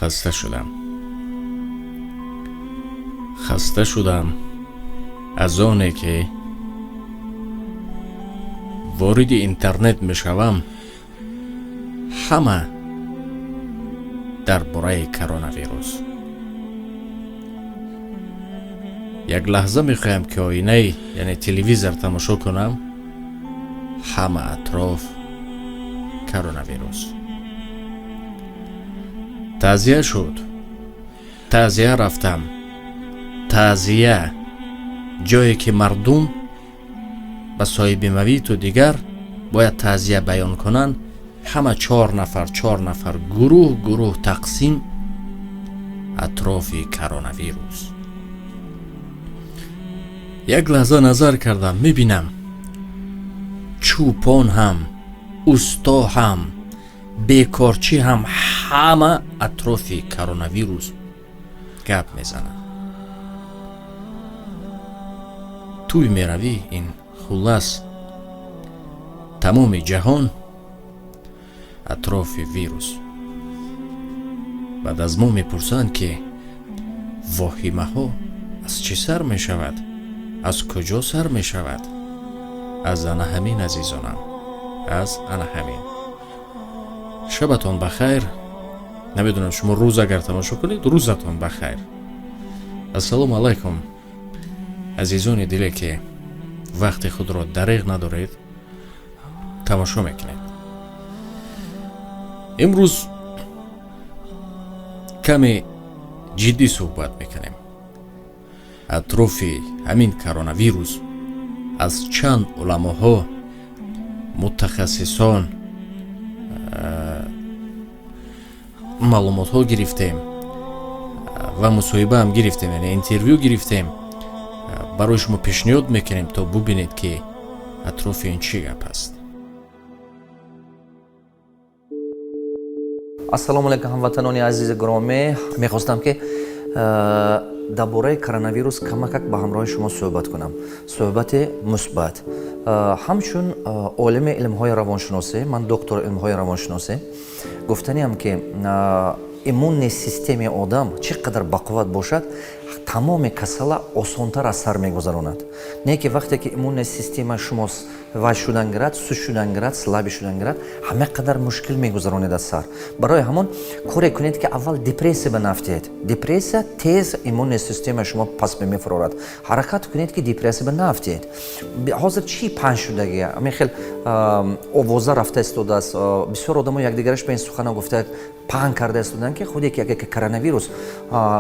خسته شدم از آنه که وارد اینترنت میشوم همه در باره کرونا ویروس. یک لحظه میخوایم که آینه یعنی تلویزیون تماشا کنم، همه اطراف کرونا ویروس. تعزیه شد، تعزیه رفتم، تعزیه جایی که مردم به صاحب مویت و دیگر باید تعزیه بیان کنند، همه چهار نفر گروه تقسیم اطراف کرونا ویروس. یک لحظه نظر کردم، میبینم چوپان هم، استا هم، بیکارچی هم، همه اطراف کرونا ویروس گپ میزنن. توی میروی این خلاص تمام جهان اطراف ویروس. بعد از ما میپرسند که واهمه ها از چی سر میشود؟ از کجا سر میشود؟ از انا همین عزیزانم، از انا همین. شبتون بخیر. نمیدونم شما روز اگر تماشا کنید، روزتون بخیر. السلام علیکم عزیزان دلی که وقت خود را دریغ ندارید تماشا میکنید. امروز کمی جدی صحبت میکنیم. اطراف همین کرونا ویروس از چند علماها، متخصصان معلومات ها گرفتیم و مصاحبه هم گرفتیم، یعنی اینترویو گرفتیم. برای شما پیشنهاد میکنیم تا ببینید که اطراف این چی گپ است. السلام علیکم هموطنان عزیز گرامی. میخواستم که درباره کرونا ویروس کمک به همراه شما صحبت کنم، صحبت مثبت. همچون عالم علم‌های روانشناسی، من دکتر علم‌های روانشناسی، گفتنیم که ایمون سیستم آدم چقدر بقوت باشد تمام کسلا آسانتر از سر میگذراند. نه که وقتی که ایمون سیستم شما وای شدن گرد، سوش شدن گرد، سلابی شدن گرد، همه قدر مشکل میگذرانید از سر. برای همون کاری کنید که اول دپرسی بنفتید. دپرسی تیز ایمون سیستم شما پس میفرارد. حرکت کنید که دپرسی بنفتید. حاضر چی پنج شدگی؟ همین خیلی آوازه رفته استوده است. بسیار آدم ها یک دیگرش به این سخن گفته پنگ کرده استودن که خودی که کرونا ویروس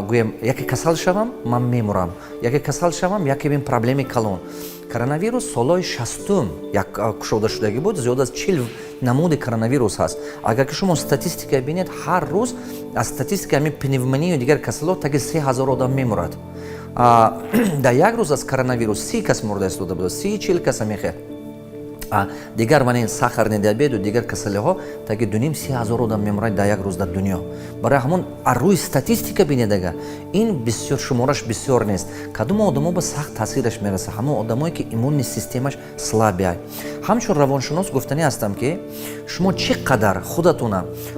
گویم یکی کسل شوم من میمورم، یکی کسل شوم یکی بین پرابلمی کلون. کرونا ویروس سالهای 60 یک کشوده شدگی بود. زیاد از 40 نمود کرونا ویروس هست. اگر که شما استاتستیک ببینید هر روز از استاتستیک همین پنیومونی و دیگر کسلات تا 3000 آدم میمورد. در یک روز از کرونا ویروس 30 کس مرده استوده بود، 30-40 کس میخه. دیگر من این ساختن دیابت و دیگر کسلی ها تا که 2,500 آدم میمیرند در یک روز در دنیا. برای همون روی استاتستیک ببینید دیگه این بسیار شمارش بسیار نیست. کدوم آدما به سخت تاثیرش میرسه؟ همون آدمایی که ایمون سیستمش سلابه. همچون روانشناس گفتنی هستم که شما چقدر خودتون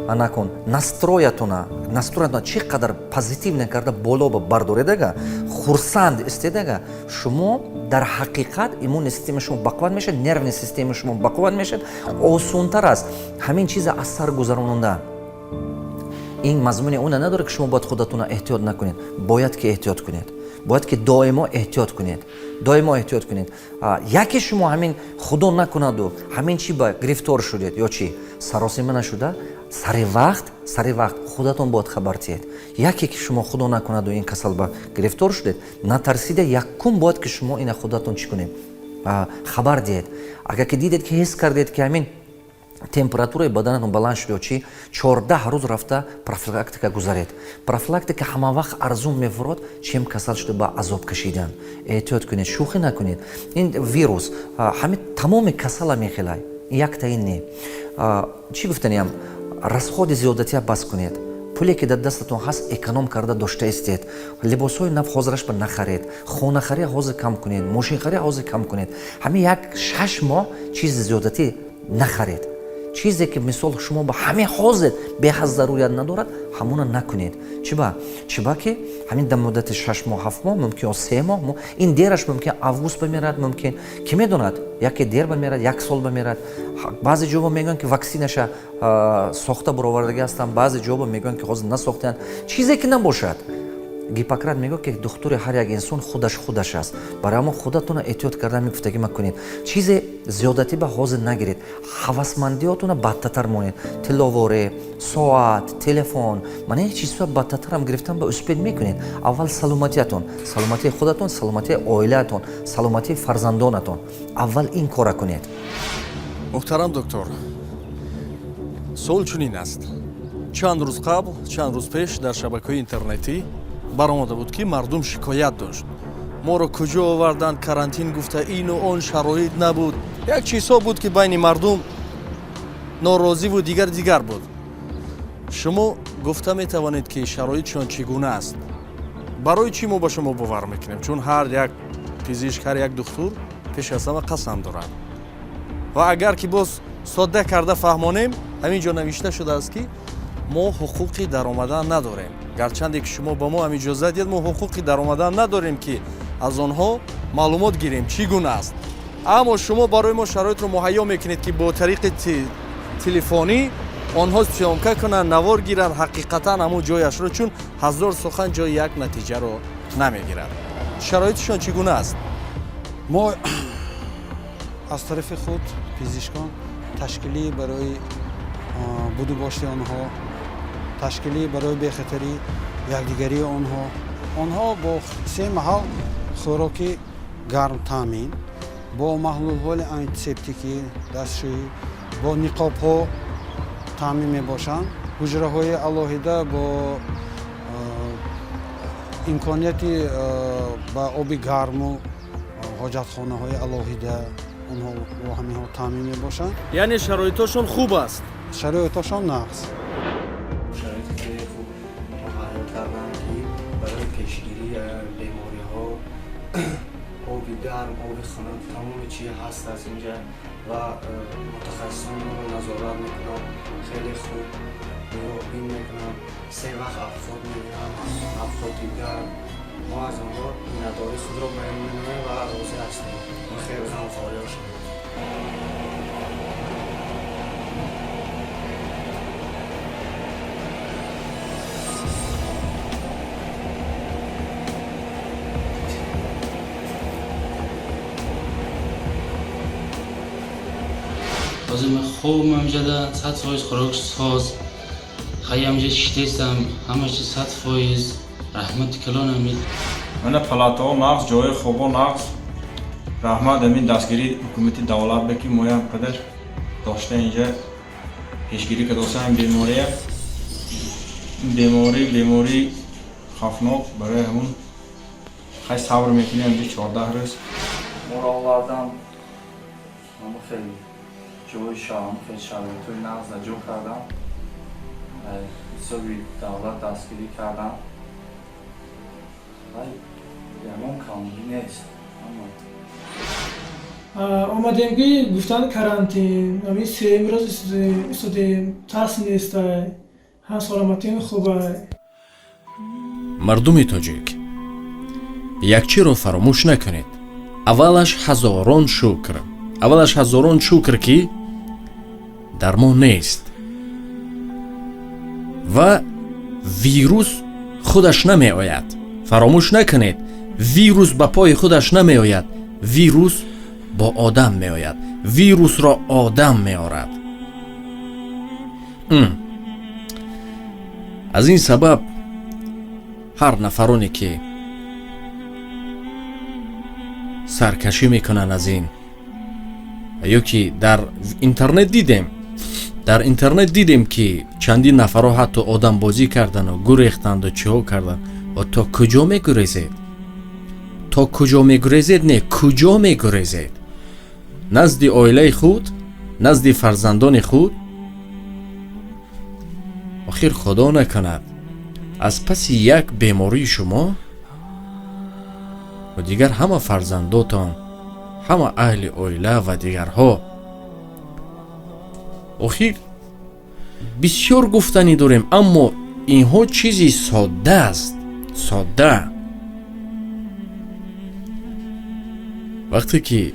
نکن نسترویتون چقدر پوزیتیو نکرده بالا بردارید دیگه، خرسند استید دیگه، شما در حقیقت ایمون سیستم شما بقوت میشه، نرو سیستم شما بقوت میشه، آسان‌تر است همین چیز از سر گذراندن. این مضمون اون نداره که شما باید خودتون احتیاط نکنید، باید که احتیاط کنید، باید که دائما احتیاط کنید، دائما احتیاط کنید. یکی شما همین خدا نکند و همین چی با گرفتار شدید یا چی سراسیمه نشده، سر وقت خودتون باید خبر تید. یکی که شما خدا نکند و این کسل با گرفتار شدید نترسیده، یکم باید که شما این خودتون چی کنید خبر دید. اگر که دیدید که حس کردید که همین температурай баданатон баланд шуд ё чӣ 14 рӯз рафта профилактика гузаред. Профилактика ҳама вақт арзон мефурод, чем касал шуда ба азоб кашидан. эҳтиёт кунед, шӯхӣ накунед. Ин вирус ҳами тамоми касала мехелай. Якта ин не. Чӣ гуфтаниям? Расходи зиёдатия бас кунед. пуле ки дар дастатон ҳаст эконом карда дошта истед. Либосҳои нав ҳозирашба нахаред. Хонахарӣ ҳозир кам кунед. Мошинхарӣ ҳозир кам кунед. ҳамин як 6 моҳ чизи зиёдатӣ нахаред. چیزی که مثال شما به همین حاضر به حد ضرورت ندارد همون نکنید. چرا که همین در مدت 6 ماه 7 ماه ممکن است 3 ماه این دیرش ممکن август بمیرد، ممکن کی میدوند یکی دیر بمیرد، 1 سال بمیرد. بعضی جوابا میگن که واکسینش ساخته برآوردگی هستن، بعضی جوابا میگن که خود نساختن. چیزی که نباشد. گیپوکرات میگه که دکتر هر یک انسان خودش است. برای ما خودتون احتیاط کردن میگفتگی میکنید. چیز زیادتی به حوزه نگیرید. هوسمندیاتون بدتر مونید. تلواره، ساعت، تلفن، من این چیزا بدتر هم گرفتن به اسپید میکنید. اول سلامتیتون، سلامتی خودتون، سلامتی عائلهتون، سلامتی فرزندانتون. اول این کارا کنید. محترم دکتر، سوال чунин аст. чанд рӯз қабл, чанд рӯз пеш дар шабакаҳои интернетӣ баромада буд ки мардум шикоят дошт. моро куҷо оварданд, карантин гуфта, ину он шароит набуд. як чизҳо буд ки байни мардум норозиву дигар буд. шумо гуфта метавонед ки шароитшон чӣ гуна аст? барои чӣ мо ба шумо бовар мекунем? чун ҳар як пизишк, ҳар як духтур пеш аз ҳама қасам дорад. ва агар ки боз содда карда фаҳмонем, ҳамин ҷо навишта шудааст ки мо ҳуқуқи даромадан надорем. гарчанде ки шумо ба мо ҳам иҷозат диҳед, мо ҳуқуқи даромадан надорем ки аз онҳо маълумот гирем чӣ гуна аст. аммо шумо барои мо шароитро муҳайё мекунед ки бо тариқи телефонӣ онҳо сёмка кунанд, навор гиранд, ҳақиқатан ҳамон ҷояшро, чун ҳазор сухан ҷои як натиҷаро намегирад. шароитишон чӣ гуна аст? мо аз тарафи худ пизишкон ташкилӣ барои буду бошти онҳо, ташкилӣ барои бехатарӣ якдигарии онҳо бо 3 маҳал хӯроки гарм таъмин, бо маҳлулҳои антисептикӣ, дастшӯӣ, бо ниқобҳо таъмин мебошанд, ҳуҷраҳои алоҳида бо имконияти ба оби гарму ҳоҷатхонаҳои алоҳида онҳо бо ҳаминҳо таъмин мебошанд. яъне шароитошон хуб аст. шароитошон нақс. شرایطی که خوب مهیا کردن که برای پیشگیری بیماری‌ها آب گرم، آب خنک، تمام چی هست از اینجا و متخصصان رو نظارت میکنم. خیلی خوب این میکنم. 3 وقت افراد میبینم، افراد دیگر ما از آنها نداری خود رو بیان میکنیم و راضی هستیم. خیلی هم فعال شد. Özüm خوبم امجدا 100% خوراک ساز خیلی امجد شتیستم همش 100% رحمت کلان امید من پلاتو نقص جای خوبو نقص رحمت امید دستگیری حکومتی دولت بکی مویم قدر داشته اینجا پیشگیری که داشته هم بیماری خفناک برای همون خیلی صبر میکنیم امجد 14 روز مراقبتم اما خیلی جوی شام خیلی شرایطی نقض جو کردم. حسابی دولت دستگیری کردم. ولی درمان کاملی نیست. آمدیم که گفتن کرانتین همین 3 امروز استودیم ترس نیست. هم سلامتی خوبه. мардуми тоҷик якчиро фаромӯш накунед. аввалаш ҳазорон шукр ки дармон нест ва вирус худаш намеояд. фаромӯш накунед, вирус ба пои худаш намеояд, вирус бо одам меояд, вирусро одам меорад. аз ин сабаб ҳар нафароне ки саркашӣ мекунанд аз ин ё ки дар интернет дидем ки чандин нафаро ҳатто одамбозӣ кардану гурехтанду чиҳо карданд. то куҷо мегурезед? то куҷо мегурезед? Не, куҷо мегурезед? назди оилаи худ, назди фарзандони худ? охир худо накунад аз паси як бемории шумо ва дигар ҳама фарзандотон, ҳама аҳли оила ва дигарҳо охир бисёр гуфтанӣ дорем, аммо инҳо чизи содда аст. содда. вақте ки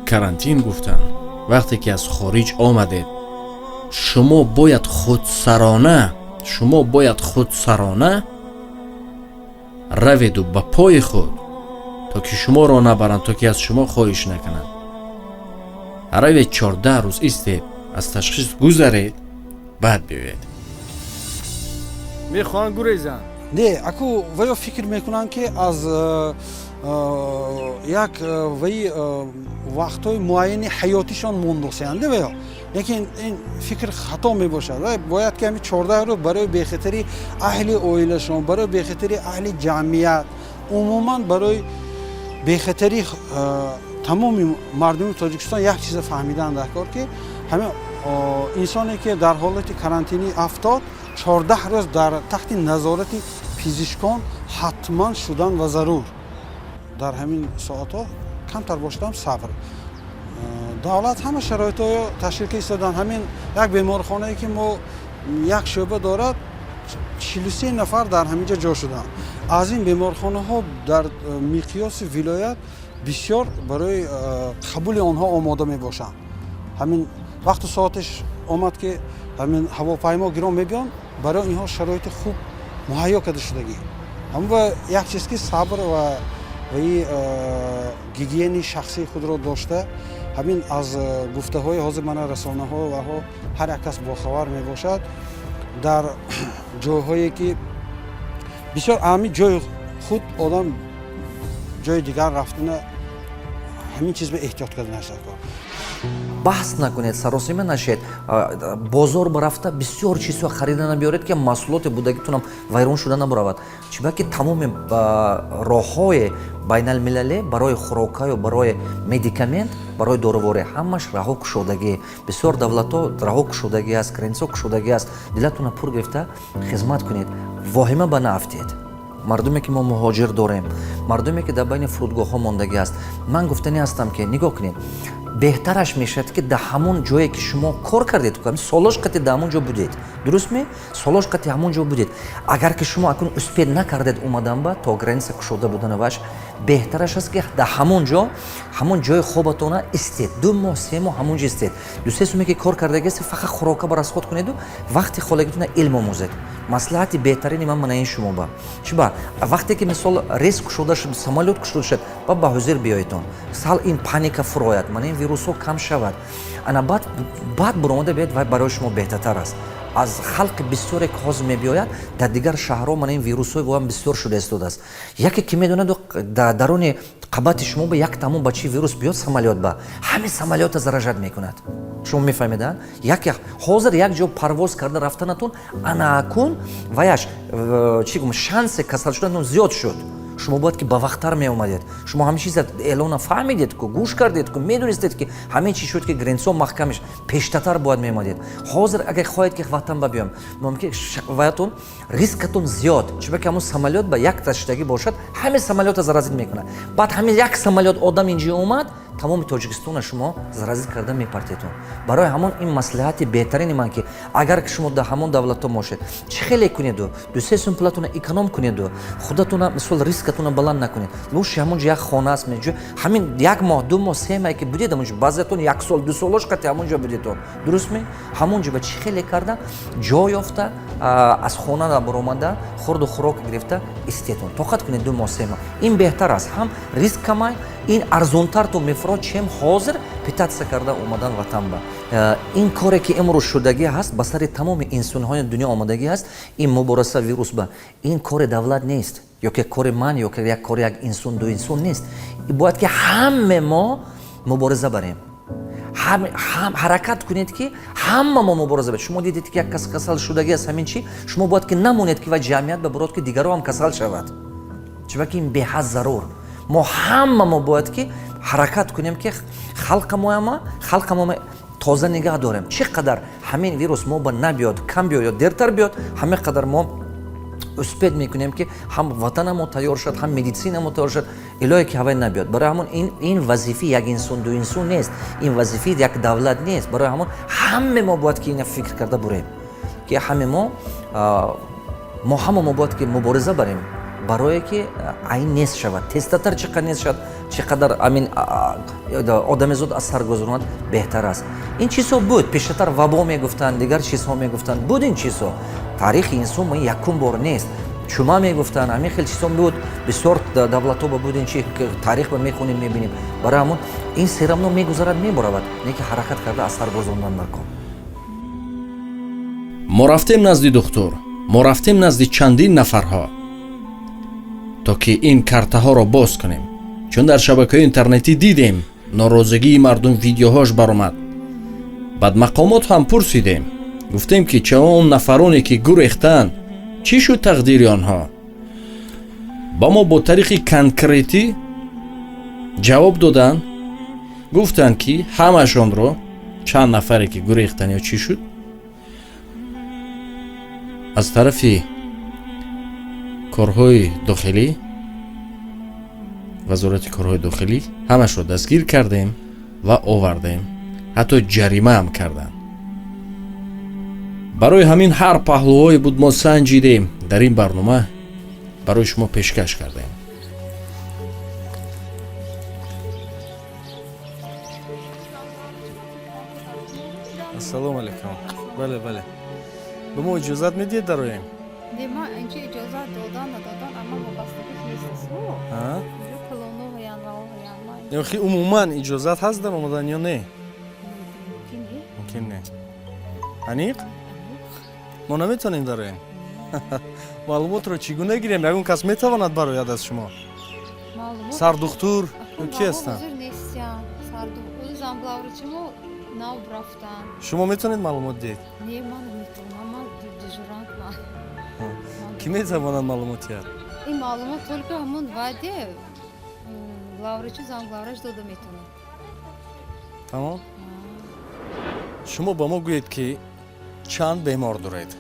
карантин гуфтанд, вақте ки аз хориҷ омадед, шумо бояд худсарона раведу ба пои худ, то ки шуморо набаранд, то ки аз шумо хоҳиш накунанд. равед 14 рӯз истед, аз ташхис гузаред, баъд биёед. мехоҳанд гурезанд. не аку ваё фикр мекунанд ки аз як ваи вақтҳои муайяни ҳаётишон мондосеянд ваё, лекин ин фикр хато мебошад. бояд ки ҳамин 14 рӯз барои бехатари аҳли оилашон, барои бехатари аҳли ҷамъият, умуман барои бехатари тамоми мардуми Тоҷикистон як чиза фаҳмидан даркор ки ҳамин инсоне ки дар ҳолати карантинӣ афтод 14 рӯз дар таҳти назорати пизишкон ҳатман шудан ва зарур. дар ҳамин соатҳо камтар бошидам сабр. давлат ҳама шароитҳоро ташкил истодан. ҳамин як беморхонае ки мо як шӯъба дорад 43 нафар дар ҳаминҷа ҷо шуданд. аз ин беморхонаҳо дар миқёси вилоят бисёр барои қабули онҳо омода мебошанд. ҳамин вақту соатиш омад ки ҳамин ҳавопаймо гирон мебиёнд, барои инҳо шароити хуб муҳайё карда шудагӣ. аммо як чиз ки сабр ва гигиени шахсии худро дошта, ҳамин аз гуфтаҳои ҳозир мана расонаҳо ва ҳар як кас бохабар мебошад, дар ҷойҳое ки бисёр аҳамӣ ҷои худ одам ҷои дигар рафтана ҳамин чиз ба эҳтиёт карданаш дорад. баҳс накунед, саросима нашед, бозор барафта бисёр чизҳо харида набиёред ки маҳсулоти будагитонам вайрон шуда набаравад. чиба ки тамоми роҳҳои байналмилалӣ барои хӯрокаю барои медикамент, барои доруворӣ ҳамаш раҳо кушодагӣ. бисёр давлатҳо раҳо кушодагӣ аст, границаҳо кушодагӣ аст. дилатона пур гирифта хизмат кунед, воҳима ба нафтед. мардуме ки мо муҳоҷир дорем, мардуме ки дар байни фурудгоҳҳо мондагӣ аст, ман гуфтанӣ ҳастам ки нигоҳ кунед, беҳтараш мешавад ки дар ҳамон ҷое ки шумо кор кардед, солош қати дар ҳамон ҷо будед, дурустме? солош қати ҳамон ҷо будед. агар ки шумо акун успед накардед омадан ба то граница кушода будана ваш, беҳтараш аст ки дар ҳамон ҷо, ҳамон ҷои хобатона истед, 2 моҳ 3 моҳ ҳамон ҷо истед. 2-3 суме ки кор кардагист, фақат хӯрока ба расход кунеду вақти холагитона илм омӯзед. маслиҳати беҳтарини ман манаин шумо ба чиба вақте ки мисол рейс кушода шуд, самолёт кушода шуд, ба ҳозир биёедон, сал ин паника фурояд, мана ин вирусҳо кам шавад, ана баъд буромада биёед ва барои шумо беҳтартар аст. аз халқи бисёре ки ҳозир мебиёяд дар дигар шаҳрҳо мана ин вирусҳои воам бисёр шуда истодааст. яке ки медонаду дар даруни қабати шумо ба як тамом ба чӣ вирус биёд самолёт ба ҳамин самолёта заражат мекунад. шумо мефаҳмед? яке ҳозир як ҷо парвоз карда рафтанатон анаакун ваяш чӣ гум шансе касал шуданатон зиёд шуд. шумо бояд ки ба вақттар меомадед. шумо ҳамин чиза эълона фаҳмидед ку, гӯш кардед ку, медонистед ки ҳамин чӣ шуд ки границаҳо маҳкамиш пештартар бояд меомадед. ҳозир агар хоҳед ки ватан ба биём, мумкин ваятон рискатон зиёд, чиба ки ҳамун самолёт ба як таштагӣ бошад, ҳамин самолёта заразит мекунад. баъд ҳамин як самолёт одам инҷо омад, тамоми Тоҷикистона шумо заразит карда мепартетон. барои ҳамон ин маслиҳати беҳтарини ман ки агар ки шумо дар ҳамон давлатҳо бошед, чӣ хеле кунеду, 2-3 сум пулатона эконом кунеду, худатона мисол рискатона баланд накунед. лӯши ҳамон ҷо як хона аст меҷӯ, ҳамин 1 моҳ 2 моҳ 3 моҳ ки будед ҳамон ҷо, баъзеатон 1 сол 2 солош қати ҳамон ҷо будедон, дурустме? ҳамон ҷо ба чӣ хеле карда ҷо ёфта, аз хона баромада хурду хӯрок гирифта истетон. тоқат кунед 2 моҳ 3 моҳ. ин беҳтар аст, ҳам риск камай, ин арзонтар то мефурод, чем ҳозир питатсия карда омадан ватан ба. ин коре ки имрӯз шудагӣ ҳаст, ба сари тамоми инсонҳои дунё омадагӣ ҳаст, ин мубориза вирус ба ин кори давлат нест, ё ки кори ман, ё ки як кори як инсон, ду инсон нест. бояд ки ҳама мо мубориза барем, ҳаракат кунед ки ҳама мо мубориза барем. шумо дидед ки як кас касал шудагӣ аст, ҳамин чӣ шумо бояд ки намонед ки ва ҷамъият ба бурод ки дигаро ҳам касал шавад, чиба ки ин беҳад зарур. мо ҳама мо бояд ки ҳаракат кунем ки халқа мо тоза нигаҳ дорем. чӣ қадар ҳамин вирус мо ба набиёд, кам биёд ё дертар биёд, ҳамин қадар мо اسپید میکنیم که هم وطنمو تیار شد هم مدیسینمو تیار شد الهی که هوای نبیاد. برای همون این وظیفه یک انسان دو انسان نیست، این وظیفه یک دولت نیست. برای همون همه ما باید که این فکر کرده بریم که همه ما باید که مبارزه بریم برای که این نیست شود. تستتر چقدر نیست شد، چقدر امین آدم زود از سر گذراند بهتر است. این چیزها بود پیشتر، وبا میگفتن، دیگر چیزها میگفتن، بود این چیزها. تاریخ انسان ما یکم بار نیست. شما میگفتن همین خیلی چیزا بود، بسیار دولت‌ها بود این چی تاریخ میخونیم میبینیم. برای همون این سرمون میگذرد میبرود، نه که حرکت کرده از سر گذراندن نکن. ما رفتیم نزد دکتر، ما رفتیم نزد چندین نفرها تا که این کرته ها را باز کنیم، چون در شبکه اینترنتی دیدیم ناراضگی مردم ویدیوهاش برآمد. بعد مقامات هم پرسیدیم، گفتیم که چه اون نفرانی که گریختن چی شد تقدیر آنها؟ با ما با طریق کنکریتی جواب دادن، گفتن که همشون رو، چند نفری که گریختن یا چی شد، از طرف کارهای داخلی، وزارت کارهای داخلی همش رو دستگیر کردیم و آوردیم، حتی جریمه هم کردن. برای همین هر پهلوهایی بود ما سنجیدیم، در این برنامه برای شما پیشکش کردیم. السلام علیکم. بله به ما اجازت میدید داریم؟ ما اینجا اجازت دادن اما وابستگیش نیست. ها؟ کلونو و یان یا خی عموما اجازت هست در اومدن یا نه؟ ممکن نه. انیق؟ ما نمیتونیم داریم. معلومات رو چگونه گیریم؟ یکون کس میتواند برآید از شما؟ سر دکتر کی هستن؟ سردختور زنبلاورچیمو نو رفتن. شما میتونید معلومات دید؟ نه من نمیتونم، اما دیجورانت من. کی میتواند معلومات دید؟ این معلومات только همون وعده لاورچی زنبلاورچ داده میتونه. تمام؟ شما با ما گویید که چند بیمار دارید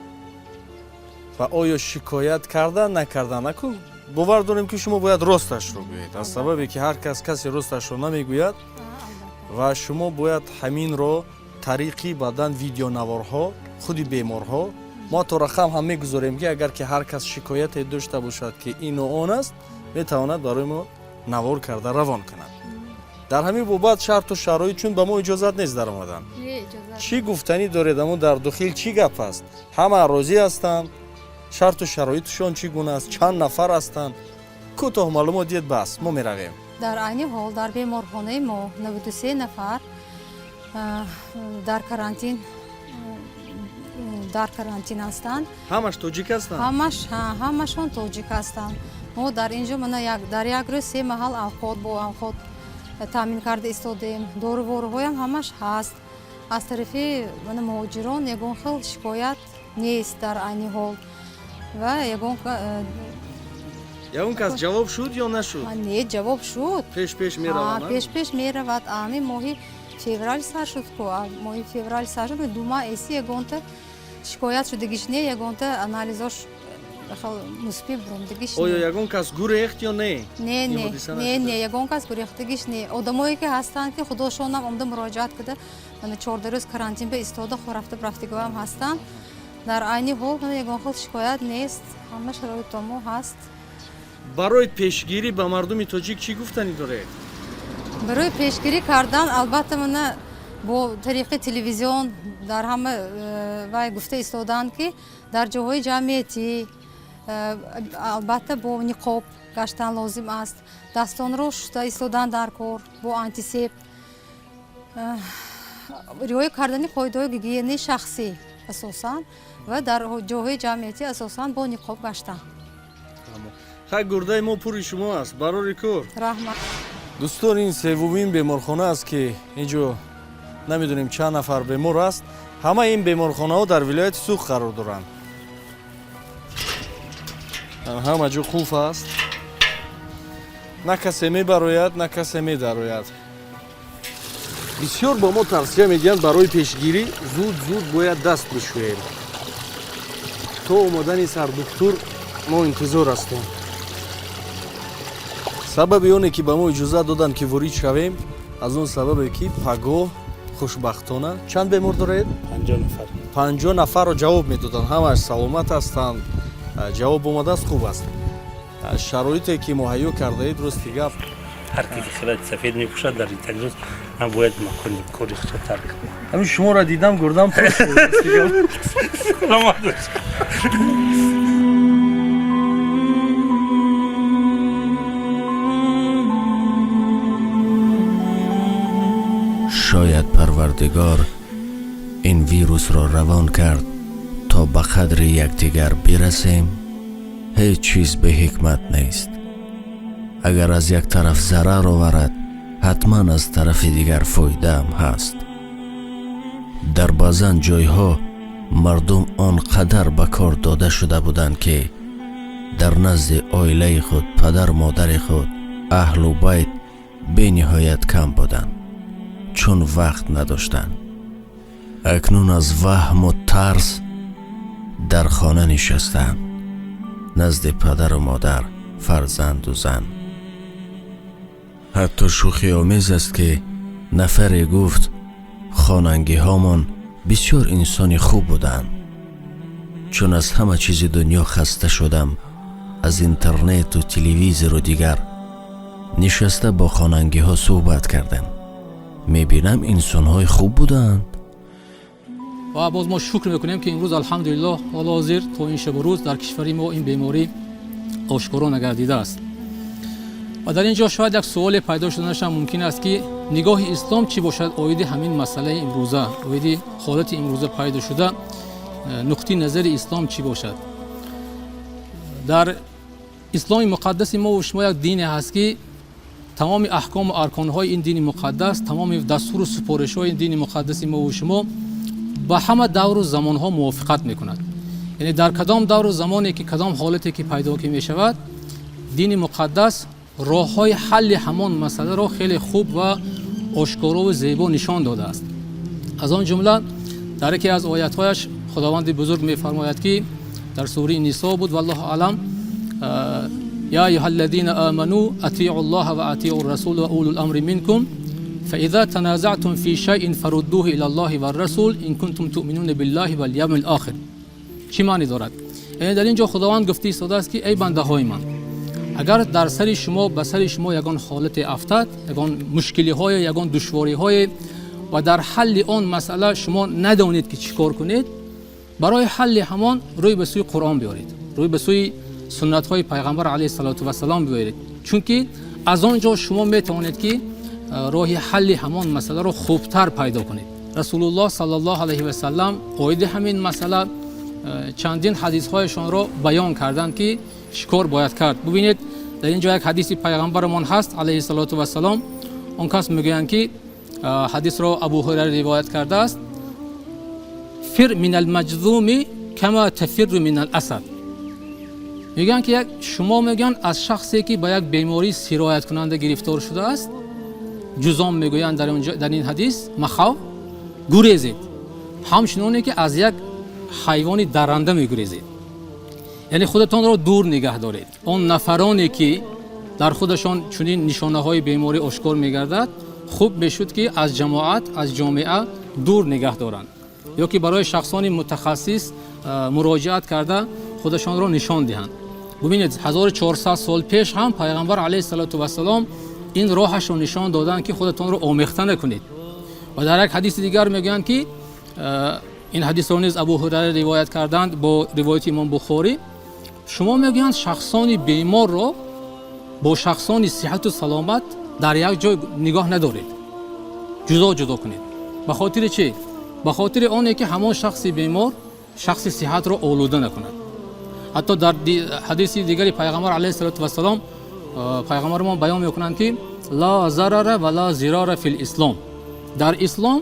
و آیا شکایت کردن نکردن نکن؟ باور داریم که شما باید راستش رو گویید، از سببی که هر کسی راستش رو نمیگوید و شما باید همین رو طریقی بدن ویدیو نوارها خودی بیمارها ما تو رقم هم میگذاریم که اگر که هر کس شکایت داشته باشد که این و آن است میتواند برای ما نوار کرده روان کند. در همین بابت شرط و شرایط چون به ما اجازت نیست در آمدن. چی گفتنی دارید اما در داخل چی گپ است؟ همه راضی هستند؟ شرط و شرایطشون چگونه است؟ چند نفر هستند؟ کوتاه معلومات دید بس ما میرویم. در عین حال در بیمارخانه ما 93 نفر در کرانتین هستند. همش تاجیک هستند؟ همشون تاجیک هستند. ما در اینجا در یک روز 3 محل با خود تامین کرده ایستادیم. داروهای هم همش هست. از طرف مهاجران یگان خیلی شکایت نیست در عین حال و یگان کس جواب شد یا نشد؟ نه جواب شد. پیش میروند؟ پیش میرود. امی ماهی فевраль سر شد که ماهی فевраль سر شد 2 ماه ایسی یگان شکایت شدگیش نه یگان انالیزاش مثبت بروندگیش. آیا یگان کس گریخت یا نه؟ نه یگان کس گریختگیش نه. آدمایی که هستند که خودشون هم اومده مراجعت کرده من 14 روز کرانتین به ایستاده رفتگاه هم هستند. در عین حال یگان خود شکایت نیست، همه شرایط تمام هست. برای پیشگیری به مردم تاجیک چی گفتنی داره؟ برای پیشگیری کردن البته من با طریق تلویزیون در همه و گفته ایستادن که در جاهای جمعیتی البته با نقاب گشتن لازم است. دستان رو شسته ایستادن در کار با آنتیسپت، رعایت کردن قاعده‌های گیگینی شخصی اساساً و در جاهای جمعیتی اساساً با نقاب گشتن. خیلی گرده ما پوری شما است برای کار. رحمت. دوستان این سومین بیمارخانه است که اینجا نمیدونیم چند نفر بیمار است. همه این بیمارخانه ها در ولایت سوخ قرار دارند. همه جا خوف است. نه کسی میبراید نه کسی میدراید. بسیار با ما توصیه میدین برای پیشگیری زود باید دست بشوییم تا اومدن سر دکتر мо интизор ҳастем. Сабаби оне ки ба мо иҷозат доданд ки ворид шавем, аз он сабабе ки пагоҳ хушбахтона чанд бемор доред? 50 нафарро ҷавоб медоданд. Ҳамааш саломат ҳастанд. ҷавоб омадааст, хуб аст. шароите ки муҳайё кардаед рости гап هر کی که خیلی سفید میپوشد در این تلویزیون من باید مکان کاری خود ترک کنم. ҳамин шуморо дидам гурдам شاید پروردگار این ویروس را روان کرد تا به قدر یکدیگر برسیم. هیچ چیز به حکمت نیست. اگر از یک طرف ضرر آورد حتما از طرف دیگر فایده هم هست. در بعضن جایها مردم آنقدر به کار داده شده بودند که در نزد عائله خود، پدر مادر خود، اهل و بیت به نهایت کم بودند، چون وقت نداشتند. اکنون از وهم و ترس در خانه نشستند، نزد پدر و مادر، فرزند و زن. حتی شوخی آمیز است که نفری گفت خواننده هامان بسیار انسانی خوب بودند، چون از همه چیز دنیا خسته شدم، از اینترنت و تلویزیون و دیگر. نشسته با خواننده ها صحبت کردم، میبینم انسان های خوب بودند. و باز ما شکر میکنیم که امروز الحمدلله حال حاضر تا این شب و روز در کشور ما این بیماری آشکارا نگردیده است. و در اینجا شاید یک سوال پیدا شدنش هم ممکن است که نگاه اسلام چی باشد آید همین مسئله امروزه، آید حالت امروزه پیدا شده، نقطه نظر اسلام چی باشد. در اسلام مقدس ما و شما یک دین هست که تمام احکام و ارکانهای این دین مقدس، تمام دستور و سپارش‌های این دین مقدس ما و شما با همه دور و زمانها موافقت میکند. یعنی در کدام دور و زمانی که کدام حالتی که پیدا که می شود، دین مقدس راه های حل همان مسئله را خیلی خوب و آشکارا و زیبا نشان داده است. از آن جمله در یکی از آیات‌هایش خداوند بزرگ می‌فرماید که در سوره نساء بود والله اعلم یا ایها الذین آمنوا اطیعوا الله و اطیعوا الرسول و اولو الامر منکم فاذا تنازعتم في شيء فردوه الى الله والرسول ان كنتم تؤمنون بالله واليوم الاخر. چی معنی دارد؟ یعنی در اینجا خداوند گفته است که ای بنده های من، اگر در سر شما به سر شما یگان حالت افتاد، یگان مشکلی های، یگان دشواری های و در حل آن مسئله شما ندانید که چیکار کنید، برای حل همان روی به سوی قرآن بیارید، روی به سوی سنت های پیغمبر علیه السلام بیارید، چون که از آنجا شما میتوانید که راه حل همان مسئله رو خوبتر پیدا کنید. رسول الله صلی الله علیه و سلم قاید همین مسئله چندین حدیث هایشان را بیان کردند که چیکار باید کرد. ببینید در اینجا یک حدیث پیغمبرمان هست علیه السلام. اون کس میگویند که حدیث را ابو هریره روایت کرده است، فر من المجذوم کما تفر من الاسد. میگن که شما میگن از شخصی که با یک بیماری سرایت کننده گرفتار شده است، جذام میگویند در این حدیث مخاو گریزید، همچنانه که از یک حیوان درنده میگریزید. یعنی خودتان را دور نگه دارید. آن نفرانی که در خودشان چنین نشانه های بیماری آشکار میگردد، خوب میشد که از جماعت، از جامعه دور نگه دارند، یا که برای شخصان متخصص مراجعت کرده خودشان را نشان دهند. ببینید 1400 سال پیش هم پیغمبر علیه السلام این راهش را نشان دادند که خودتان را آمیخته نکنید. و در یک حدیث دیگر میگن که این حدیث را نیز ابو هریره روایت کردند با روایت امام بخاری، شما میگن شخصان بیمار را با شخصان صحت و سلامت در یک جای نگاه ندارید، جدا کنید. به خاطر چی؟ به خاطر آنه که همان شخص بیمار شخص صحت را آلوده نکند. حتی در حدیث دیگری پیغمبر علیه السلام پیغمبر ما بیان میکنند که لا ضرر ولا ضرار فی الاسلام. در اسلام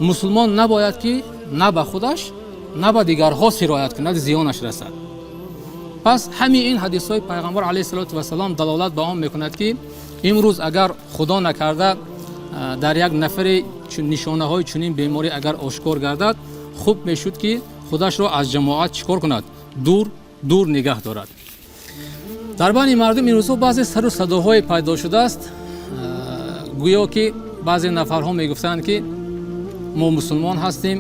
مسلمان نباید که نه به خودش نه به دیگرها سرایت کند، زیانش رسد. پس همین این حدیث های پیغمبر علیه السلام دلالت به آن میکند که امروز اگر خدا نکرده در یک نفر نشانه های چنین بیماری اگر آشکار گردد، خوب میشد که خودش را از جماعت چیکار کند؟ دور дур нигоҳ дорад. дар байни мардум ин рӯзҳо баъзе сару садоҳое пайдо шудааст. гӯё ки баъзе нафарҳо мегуфтанд ки мо мусулмон ҳастем,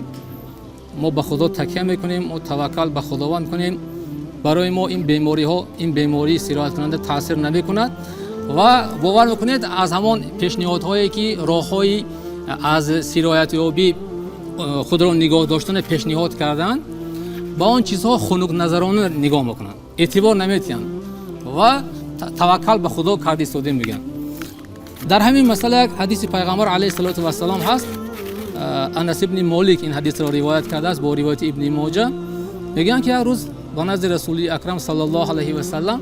мо ба худо такя мекунем, мо таваккал ба худованд мекунем, барои мо ин бемориҳо, ин бемории сирояткунанда таъсир намекунад ва бовар мекунед аз ҳамон пешниҳодҳое ки роҳҳои аз сироятёбӣ худро нигоҳ доштане пешниҳод карданд, ба он чизҳо хунукназарона нигоҳ мекунанд, эътибор наметиҳанд ва таваккал ба худо карди истодем мегӯянд. дар ҳамин масъала як ҳадиси пайғамбар алайҳи салоту вассалом ҳаст. Анас ибни Молик ин ҳадисро ривоят кардааст бо ривояти Ибни Моҷа. мегӯянд ки як рӯз ба назди Расули акрам саллаллоҳу алайҳи вассалам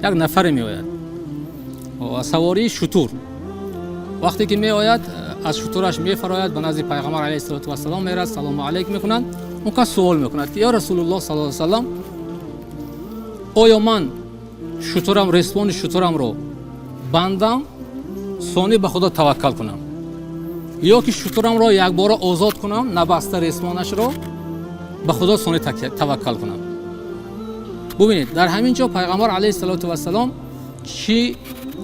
як нафаре меояд савори шутур. вақте ки меояд аз шутураш мефарояд, ба назди пайғамбар алайҳи салоту вассалом мерад, салому алайк мекунад. он кас суол мекунад ки ё Расулуллоҳ саллаллоҳу алайҳи вассалам, оё ман шутурам, респони шутурамро бандам, сони ба худо таваккал кунам, ё ки шутурамро якбора озод кунам, набаста респонашро, ба худо сони таваккал кунам. бубинед, дар ҳамин ҷо пайғамбар алайҳи салоту вассалом чӣ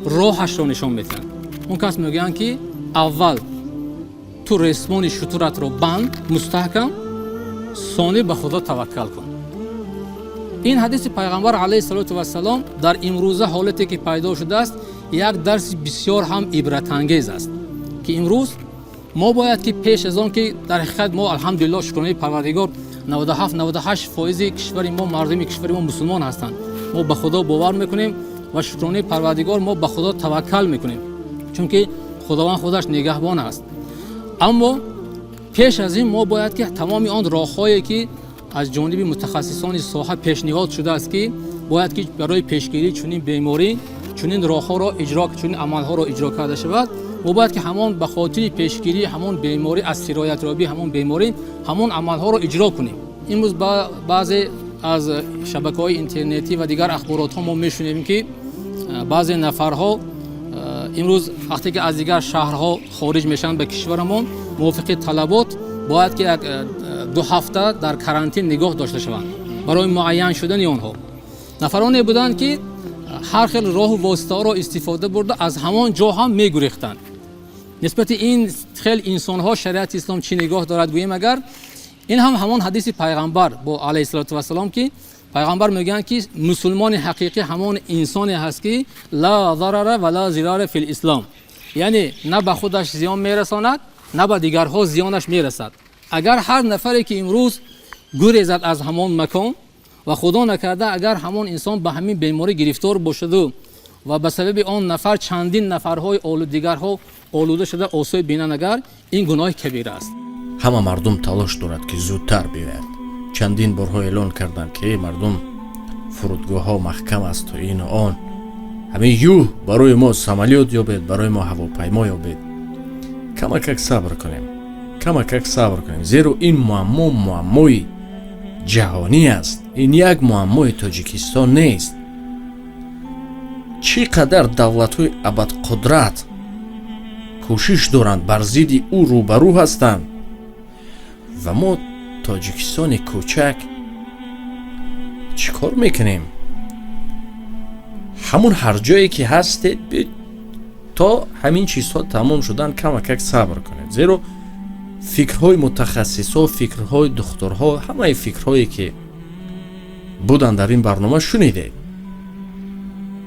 роҳашро нишон медиҳанд. он кас мегӯянд ки аввал ту респони шутуратро банд мустаҳкам, сони ба худо таваккал кун. ин ҳадиси пайғамбар алайҳи салоту вассалом дар имрӯза ҳолате ки пайдо шудааст, як дарси бисёр ҳам ибратангез аст ки имрӯз мо бояд ки пеш аз он ки дар ҳақиқат мо алҳамдулиллоҳ шукронаи парвардигор 97-98% кишвари мо, мардуми кишвари мо мусулмон ҳастанд. мо ба худо бовар мекунем ва шукронаи парвардигор мо ба худо таваккал мекунем, чунки худованд худаш нигаҳбон аст. аммо пеш аз ин мо бояд ки тамоми он роҳҳое ки аз ҷониби мутахассисони соҳа пешниҳод шудааст ки бояд ки барои пешгирии чунин беморӣ чунин роҳҳоро иҷро, чунин амалҳоро иҷро карда шавад, мо бояд ки ҳамон ба хотири пешгирии ҳамон беморӣ аз сироятёбӣ ҳамон беморӣ ҳамон амалҳоро иҷро кунем. имрӯз баъзе аз шабакаҳои интернетӣ ва дигар ахборотҳо мо мешунем ки баъзе нафарҳо имрӯз вақте ки аз дигар шаҳрҳо хориҷ мешаванд ба кишварамон, мувофиқи талабот бояд ки як 2 ҳафта дар карантин нигоҳ дошта шаванд барои муайян шудани онҳо. нафароне буданд ки ҳар хел роҳу воситаҳоро истифода бурда аз ҳамон ҷо ҳам мегурехтанд. нисбати ин хел инсонҳо шариати ислом чӣ нигоҳ дорад гӯем агар, ин ҳам ҳамон ҳадиси пайғамбар бо алайҳи салоту вассалом ки пайғамбар мегӯянд ки мусулмони ҳақиқӣ ҳамон инсоне ҳаст ки ла зарара ва ла зирара фил ислом, яъне на ба худаш зиён мерасонад, на ба дигарҳо зиёнаш мерасад. агар ҳар нафаре ки имрӯз гурезад аз ҳамон макон ва худо накарда агар ҳамон инсон ба ҳамин беморӣ гирифтор бошаду ва ба сабаби он нафар чандин нафарҳои дигарҳо олуда шуда осоиб бинанд, агар ин гуноҳи кабира аст. ҳама мардум талош дорад ки зудтар биёяд. чандин борҳо эълон карданд ки мардум фурудгоҳҳо маҳкам асту ину он, ҳамин юҳ барои мо самолёт ёбед, барои мо ҳавопаймо ёбед. камакак сабр кунем, камакак сабр кунем, зеро ин муаммои ҷаҳонӣ аст. ин як муаммои Тоҷикистон нест. чӣ қадар давлатҳои абадқудрат кӯшиш доранд бар зидди ӯ рӯбарӯ ҳастанд ва мо Тоҷикистони кӯчак чӣ кор мекунем? ҳамон ҳар ҷое ки ҳастед то ҳамин чизҳо тамом шудан камакак сабр кунед, зеро фикрҳои мутахассисҳо, фикрҳои духтурҳо, ҳамаи фикрҳое ки буданд дар ин барнома шунидед.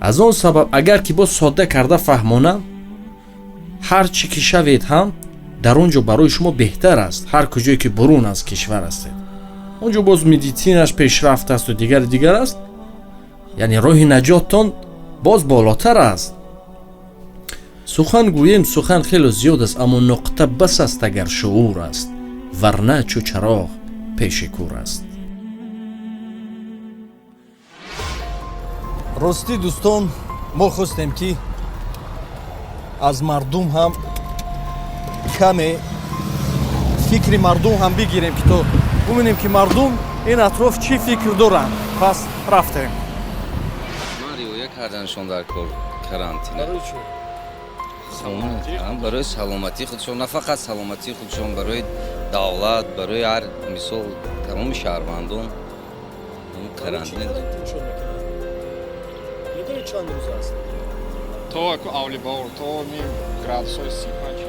аз он сабаб агар ки боз содда карда фаҳмонам, ҳар чӣ ки шавед ҳам дар он ҷо барои шумо беҳтар аст. ҳар куҷое ки бурун аз кишвар ҳастед, он ҷо боз медитсинаш пешрафт асту дигар аст, яъне роҳи наҷоттон боз болотар аст. сухан гӯем, сухан хело зиёд аст, аммо нуқта бас аст агар шуур аст, варна чӯ чароғ пеши кӯр аст. ростӣ дӯстон, мо хостем ки аз мардум ҳам каме фикри мардум ҳам бигирем ки то бубинем ки мардум ин атроф чӣ фикр доранд. пас рафтем. ман риоя карданашон дар карантина барои саломатии худшон, на фақат саломатии худшон, барои давлат, барои ҳар мисол тамоми шаҳрвандон ҳамун карантин میدونی چند روز است؟ то авли бор то градусҳои 35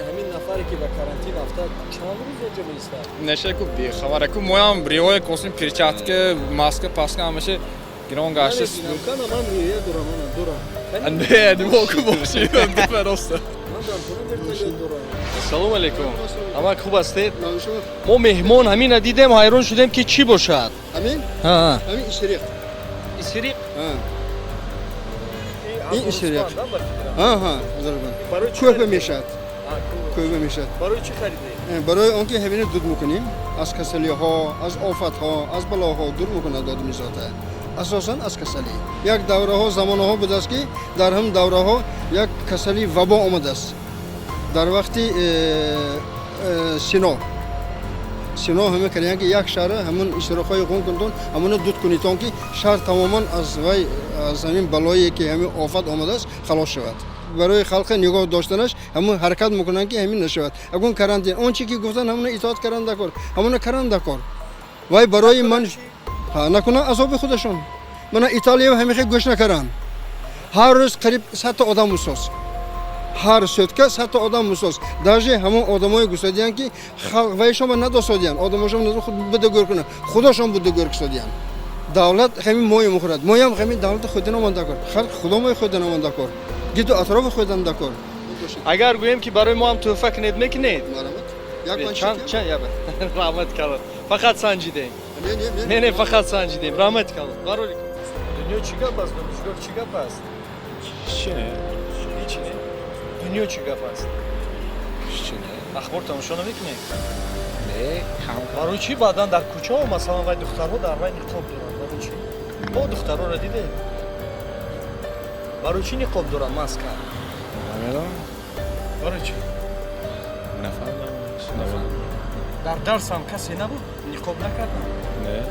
همین نفری که به карантин افتاد چند روز اونجا می‌ایستاد؟ нешеку бехабар ку моям риоя косим перчатка маска паска ҳамаша гирон гашта کنم من رویه دورم دورم не нимоку боши просто салом алейкум ҳама хуб ҳастед мо меҳмон ҳамина дидем ҳайрон шудем ки чӣ бошад همین ها همین اشتریق исриқ این اشتریق ها بزرگان کوه میشد کوه میشد برای چی خریدی؟ برای آنکه همین دور میکنیم از کسلی ها از آفت ها از بلاها دور میکنه داد میزاته اساسا از کسلی یک دوره ها زمان ها بوده است که در هم دوره ها یک کسلی وبا آمده است در وقتی سینا همه کردن که یک شهر همون اشتراک های قوم کردن همون دود کنید تا که شهر تماما از همین بلایی که همین آفت آمده است خلاص شود برای خلق نگاه داشتنش همون حرکت میکنن که همین نشود اگه کرانتین اون چی که گفتن همون اطاعت کردن کار همون کردن کار وای برای من نکنه عذاب خودشون من ایتالیا همیشه گوش نکردن هر روز قریب 100 تا آدم مسوس هر سوتکه 100 تا آدم مسوس даже همون آدمای گوسادیان که خلق وای شما نداشتن آدماشون نظر خود بده گور کنه خودشون بده گور کردن دولت همین مایه مخورد مایم همین دولت خود نمونده کار خلق خودمای خود نمونده کار گید اطراف خودم دکار اگر گویم که برای ما هم تحفه کنید میکنید یک چند یا رحمت کردم فقط سنجیدیم نه فقط سنجیدیم رحمت کردم برای دنیا چی گپ است دنیا چی گپ است چیه هیچ نه دنیا چی گپ است چیه اخبار تماشا نمیکنید نه برای چی بعدن در کوچه ها مثلا وای دخترها در وای نقاب دارن برای چی ما دخترها را دیدیم برای چی نقاب دارن ماسک برای چی نفهمیدم در درس هم کسی نبود نقاب نکردن نه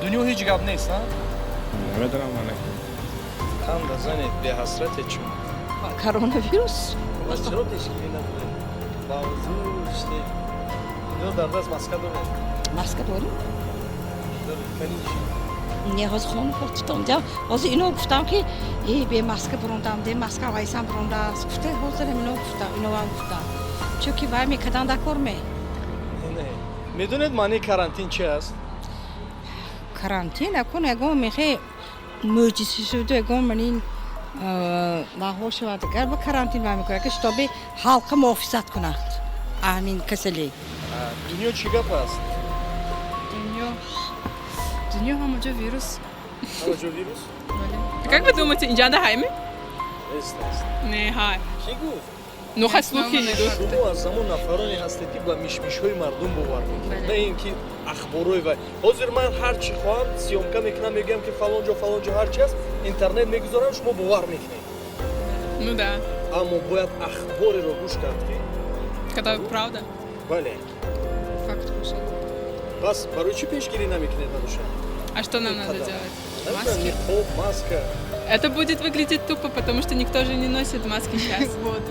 دنیا هیچ گپ نیست ها نمیدونم من خنده زنید به حسرت چون کرونا ویروس از چرا تشکیلی نداره باوزور işte اینجا در دست ماسک داره ماسک داریم کنی نیاز خون گفتم جا از اینو گفتم که به ماسک بروندم ده ماسک وایسام برونده است گفته حاضر اینو گفتم اینو گفتم چون که وای میکردن دکار می نه میدونید معنی کرانتین چی است کرانتین اکن اگه میخه معجزه شده اگه من این ماهور شود اگر با کرانتین وای میکنه که شتابه حلقه محافظت کند همین کسلی دنیا چی گپ است دنیا همونجا ویروس همونجا ویروس Как вы думаете, اینجا daheim? است نه های کی گفت نوخ слухи идут. شما از همون نفرانی هستید که با میشمیش‌های مردم باور میکنید نه اینکه اخبارای و حاضر من هر چی خواهم سیومکا میکنم میگم که فلان جا هر چی است اینترنت میگذارم شما باور میکنید Ну да, اما باید اخباری رو گوش کرد که когда правда. بله Факт кушать. پس برای چی پیشگیری نمیکنید نداشتن А что нам надо делать? Маски? خب ماسک Это будет выглядеть тупо, потому что никто же не носит маски сейчас. Вот.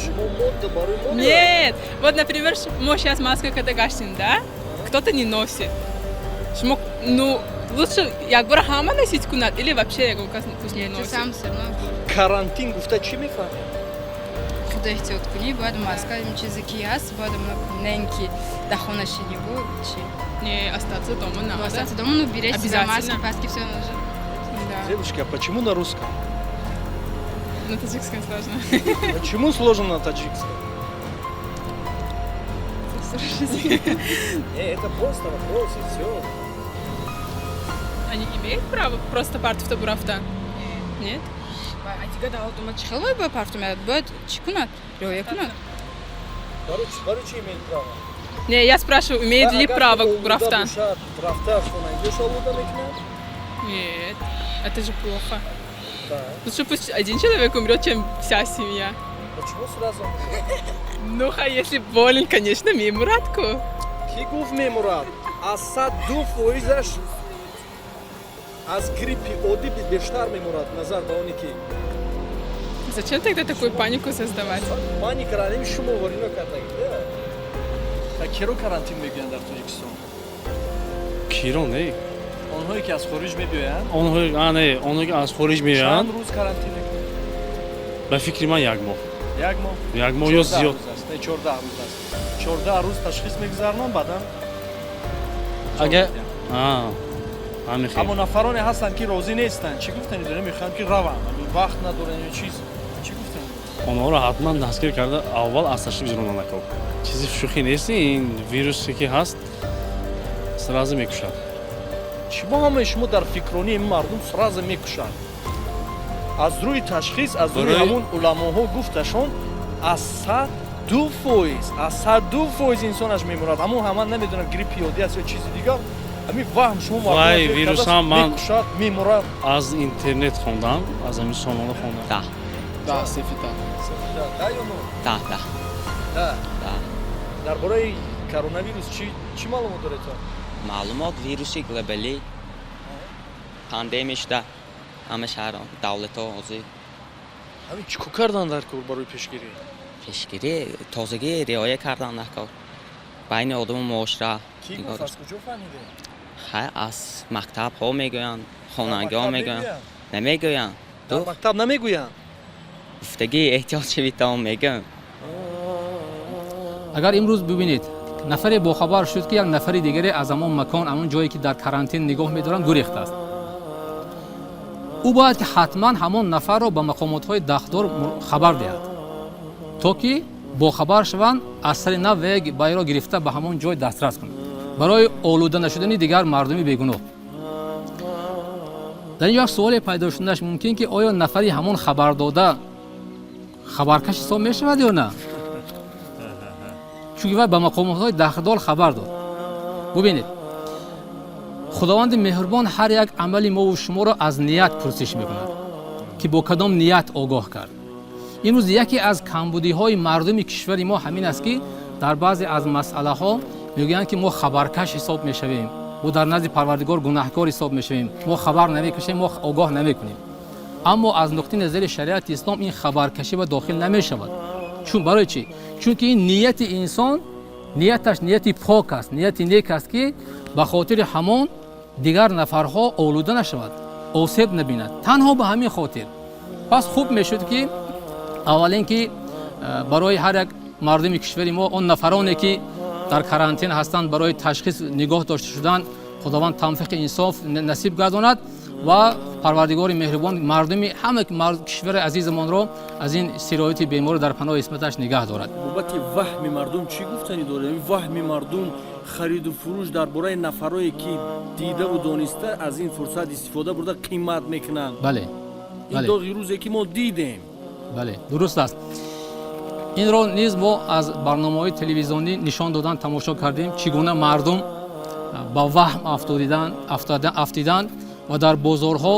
شما مد برای مد Нет! Вот, например, мы сейчас маску когда гашим, да? Кто-то не носит. Ну, лучше як бара хама носить кунат или вообще я пусть не носит. сам все равно карантин гуфта чӣ мефаҳмед خدا احتیاط کنی باید ماسک این چیزی که هست باید نه اینکه در خانه شدی و چی Не, остаться дома надо. остаться дома, ну беречь себя маски, Обязательно. паски, все нужно. Да. девушка почему на русском На таджикском сложно. почему сложно на таджикском это просто вопрос и все Они имеют право просто партию табурафта? Нет? айтига давал дома чихелбай ба партумият бояд чӣ кунад риоя кунад барои чӣ имеет право Не, я спрашиваю, имеет ли право рафтан? рафта что найдёшь олуда мекунад Нет, это же плохо. да Лучше пусть один человек умрет, чем вся семья. почему сразу Ну, а если болен, конечно, мемуратку. ки гуфт мемурад аз 102%-аш аз гриппи оддӣ бештар мемурад назар ба оне ки Зачем тогда такую панику создавать? паника ранеми шумо ворино кардагид та киро карантин мегӯянд дар тоҷикистон کیران نه онҳое ки аз хориҷ мебиёянд آنها که از خارج میان чанд рӯз карантин мекунед? به فکر من یک ماه як моҳ 1 ماه یا زیاد 14 рӯз аст 14 рӯз ташхис мегузаронанд баъдан اگر همین аммо خیلی нафароне ҳастанд ки розӣ нестанд чӣ гуфтани дорем мехоҳанд ки раванд вақт надоранд ё чиз чӣ гуфтани آنها را حتما دستگیر کرده اول از تشریف بیرون نکن چیزی شوخی نیست این ویروسی که هست سرازه میکشد чимо ҳамаи шумо дар фикронии ин мардум сразу мекушанд аз рӯи ташхис аз рӯи Барои- ҳамун уламоҳо гуфташон аз 102% инсонаш мемурад ҳамон ҳама намедонад гриппи ёдӣ аст ё чизи дигар ҳамин ваҳм шумо Вай, вирусам ман- мекушад мемурад از اینترنت خوندم از همین سامانه خوندم да ё но да дар бораи коронавирус чӣ маълумот доред то маълумот вируси глобалӣ пандемия шуда ҳама шаҳрон давлатҳо ҳозир ҳамин чӣ кор карданд дар кор барои пешгирӣ пешгирӣ тозагӣ риоя кардан дар кор байни одаму муошира ки гуфт аз куҷо фаҳмиде аз мактабҳо мегӯянд хонагиҳо мегӯянд намегӯянд дар мактаб намегӯянд гуфтагии эҳтиёҷшавитаон мегӯям агар имрӯз бибинед нафаре бохабар шуд ки як нафари дигаре аз ҳамон макон ҳамон ҷое ки дар карантин нигоҳ медоранд гурехтааст ӯ бояд ки ҳатман ҳамон нафарро ба мақомотҳои дахдор хабар диҳад то ки бохабар шаванд аз сари нав байро гирифта ба ҳамон ҷой дастрас кунад барои олуда нашудани дигар мардуми бегуноҳ дар ин ҷо як суоле пайдо шудаш мумкин ки оё нафари ҳамон хабардода хабаркаш ҳисоб мешавад ё на чунки вай ба мақомотҳои дахдор хабар дод бубинед худованди меҳрубон ҳар як амали мову шуморо аз ният пурсиш мекунад ки бо кадом ният огоҳ кард имрӯз яке аз камбудиҳои мардуми кишвари мо ҳамин аст ки дар баъзе аз масъалаҳо мегӯянд ки мо хабаркаш ҳисоб мешавем мо дар назди парвардигор гунаҳкор ҳисоб мешавем мо хабар намекашем мо огоҳ намекунем аммо аз нуқтаи назари шариати ислом ин хабаркашӣ ба дохил намешавад чун барои чӣ чунки ин нияти инсон нияташ нияти пок аст нияти нек аст ки ба хотири ҳамон дигар нафарҳо олуда нашавад осеб набинад танҳо ба ҳамин хотир пас хуб мешуд ки аввалин ки барои ҳар як мардуми кишвари мо он нафароне ки дар карантин ҳастанд барои ташхис нигоҳ дошта шудан худованд тавфиқи инсоф насиб гардонад ва парвардигори меҳрубон мардуми ҳама кишвари азизамонро аз ин сироити беморӣ дар паноҳи исматаш нигоҳ дорад бобати ваҳми мардум чӣ гуфтани дорем ваҳми мардум хариду фурӯш дар бораи нафарое ки дидаву дониста аз ин фурсат истифода бурда қимат мекунанд бале ин доғи рӯзе ки мо дидем бале дуруст аст инро низ мо аз барномаҳои телевизионӣ нишон додан тамошо кардем чӣ гуна мардум ба ваҳм афтиданд ва дар бозорҳо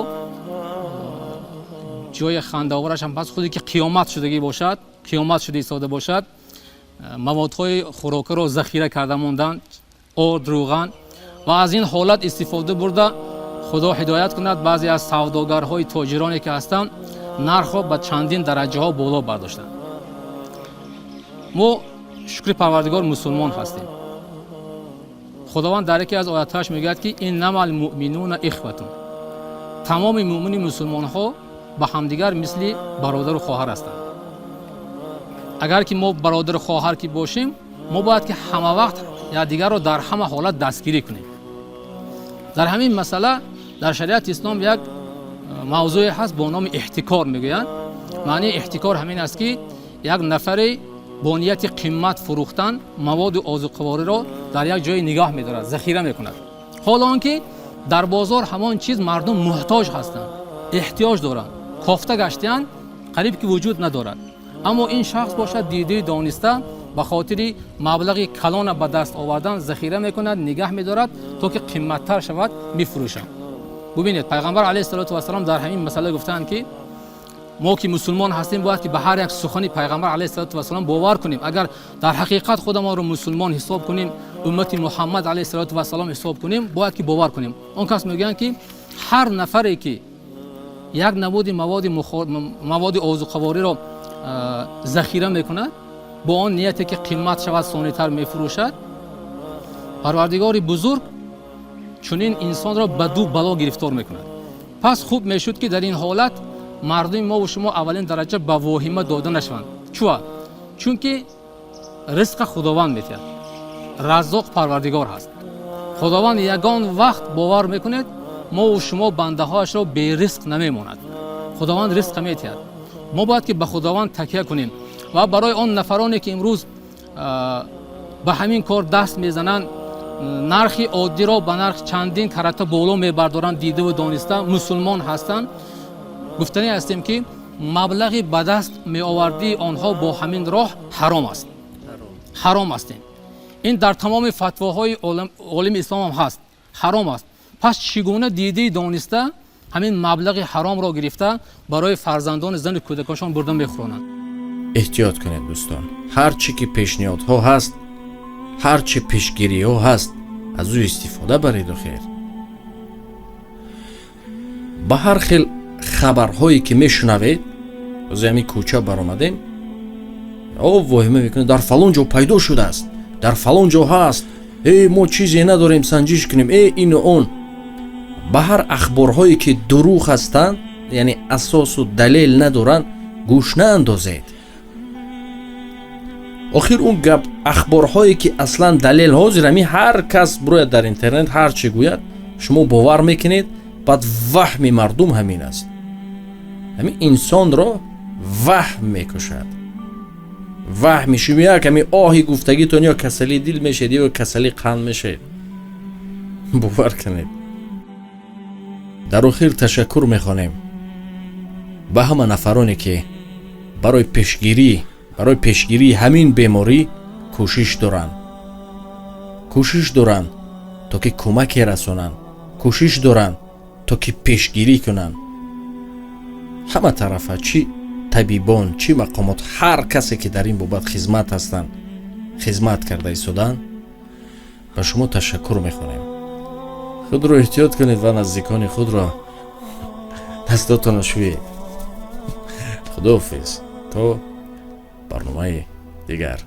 ҷои хандаоварашам пас худе ки қиёмат шудагӣ бошад қиёмат шуда истода бошад маводҳои хӯрокиро захира карда монданд орд рӯған ва аз ин ҳолат истифода бурда худо ҳидоят кунад баъзе аз савдогарҳои тоҷироне ки ҳастанд нархро ба чандин дараҷаҳо боло бардоштанд мо шукри парвардигор мусулмон ҳастем худованд дар яке аз оятҳояш мегӯяд ки иннамал муъминуна ихватун тамоми муъмини мусулмонҳо ба ҳамдигар мисли бародару хоҳар ҳастанд агар ки мо бародару хоҳар ки бошем мо бояд ки ҳама вақт якдигарро дар ҳама ҳолат дастгирӣ кунем дар ҳамин масъала дар шариати ислом як мавзӯе ҳаст бо номи эҳтикор мегӯянд маънии эҳтикор ҳамин аст ки як нафаре бо нияти қимат фурӯхтан маводи озуқавориро дар як ҷое нигоҳ медорад захира мекунад ҳоло он ки дар бозор ҳамон чиз мардум муҳтоҷ ҳастанд эҳтиёҷ доранд кофта гаштиянд қариб ки вуҷуд надорад аммо ин шахс бошад дидии дониста ба хотири маблағи калона ба даст овардан захира мекунад нигоҳ медорад то ки қимматтар шавад мефурӯшад бубинед пайғамбар алайҳиссалоту вассалом дар ҳамин масъала гуфтанд ки мо ки мусулмон ҳастем бояд ки ба ҳар як сухани пайғамбар алайҳиссалоту вассалом бовар кунем агар дар ҳақиқат худамонро мусулмон ҳисоб кунем уммати муҳаммад алайҳиссалоту вассалом ҳисоб кунем бояд ки бовар кунем он кас мегӯянд ки ҳар нафаре ки як намуди маводи озуқавориро захира мекунад бо он нияте ки қимат шавад сонитар мефурӯшад парвардигори бузург чунин инсонро ба ду бало гирифтор мекунад. пас хуб мешуд ки дар ин ҳолат мардуми мо ва шумо аввалин дараҷа ба воҳима дода нашаванд. чуа? чунки ризқа худованд метиҳад. раззоқ парвардигор ҳаст. худованд ягон вақт бовар мекунед мо ва шумо бандаҳоашро беризқ намемонад. худованд ризқа метиҳад. мо бояд ки ба худованд такя кунем ва барои он нафароне ки имрӯз ба ҳамин кор даст мезананд, нархи оддиро ба нарх чандин карата боло мебардоранд, дидаву дониста мусулмон ҳастанд, гуфтанӣ ҳастем ки маблағи ба даст меовардии онҳо бо ҳамин роҳ ҳаром аст. ҳаром астем. ин дар тамоми фатвоҳои олими ислом ҳам ҳаст. ҳаром аст. пас чӣ гуна дидии дониста ҳамин маблағи ҳаромро гирифта барои фарзандони зану кӯдакашон бурда мехӯронанд. эҳтиёт кунед дӯстон. ҳар чӣ ки пешниҳодҳо ҳаст, ҳар чӣ пешгириҳо ҳаст, аз ӯ истифода баред охир. ба ҳар хел хабарҳое ки мешунавед, ози ҳамин кӯча баромадем, воҳима мекунед дар фалон ҷо пайдо шудааст, дар фалон ҷо ҳаст, мо чизе надорем санҷиш кунем, ину он. ба ҳар ахборҳое ки дурӯғ ҳастанд, яъне асосу далел надоранд, гӯш наандозед. охир он гап ахборҳое ки аслан далел ҳозир, ҳамин ҳар кас бирояд дар интернет ҳар чӣ гӯяд, шумо бовар мекунед, баъд ваҳми мардум ҳамин аст. ҳамин инсонро ваҳм мекушад. ваҳми шумо як ҳамин оҳи гуфтагитон ё касали дил мешед ё касали қанд мешед. бовар кунед. дар охир ташаккур мехонем ба ҳама нафароне ки барои пешгирии ҳамин беморӣ кӯшиш доранд то ки кӯмаке расонанд, кӯшиш доранд то ки пешгирӣ кунанд. ҳама тарафа чӣ табибон, чӣ мақомот, ҳар касе ки дар ин бобат хизмат ҳастанд, хизмат карда истоданд, ба шумо ташаккур мехонем. худро эҳтиёт кунед ва наздикони худро дастотонро шӯед. худоҳофиз то барномаи дигар.